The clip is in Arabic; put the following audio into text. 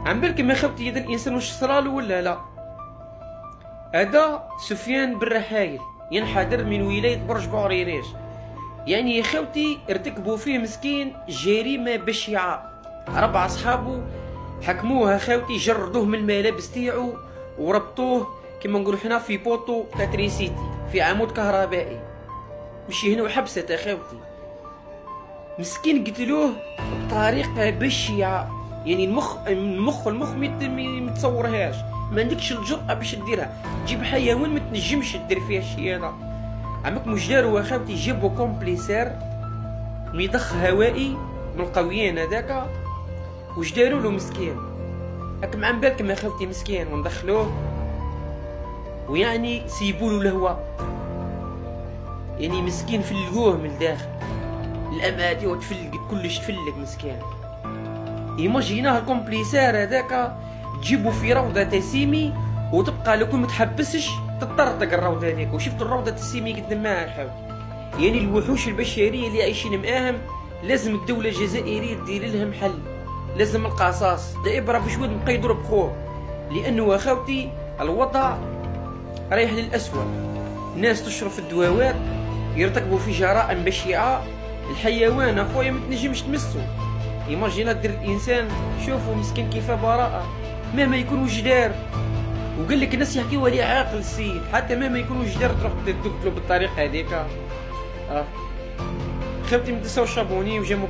عم بالك ما خاوتي هذا الانسان واش صرالو ولا لا؟ هذا سفيان بن رحايل ينحدر من ولاية برج بعريريش. يعني يا خاوتي ارتكبوا فيه مسكين جريمة بشعة. 4 صحابو حكموه خاوتي، جردوه من الملابس تاعو وربطوه كما نقولوا حنا في بوطو تاتريسيتي، في عمود كهربائي، مشي هنا وحبسته خاوتي. مسكين قتلوه بطريقة بشعة، يعني المخ متصورهاش، ما عندكش الجرأة باش ديرها. تجيب حيوان ما تنجمش دير فيه الشيء هذا. عمك واش داروا خاوتي؟ جابوا كومبليسير مضخ هوائي من القويين هذاك، واش داروا له مسكين هاك مع بالك ما خاوتي مسكين، وندخلوه ويعني سيبولو الهواء، يعني مسكين فلقوه من الداخل، الامات وتفلق كلش تفلق مسكين. ايماجيناه الكومبليسير هذاك تجيبو في روضة تسيمي وتبقى لو كون متحبسش تطرطق الروضة هذيك. وشفت الروضة التسيمي قد ما خاوتي، يعني الوحوش البشرية اللي عايشين معاهم لازم الدولة الجزائرية دير لهم حل، لازم القصاص دا إبرة بشوي نبقى يضرب خوه، لأنه خاوتي الوضع رايح للأسوأ. الناس تشرب في الدواوات، يرتكبوا في جرائم بشعة. الحيوان اخويا ما تنجمش تمسه. ايماجينا دير الانسان، شوفوا مسكين كيف براءة، مهما يكون واش دار. وقال لك الناس يحكيوا عليه عاقل السيد، حتى مهما يكون واش دار تروح تقتلو بالطريقة هذيك. خاوتي ما تنساوش شابوني وجيمو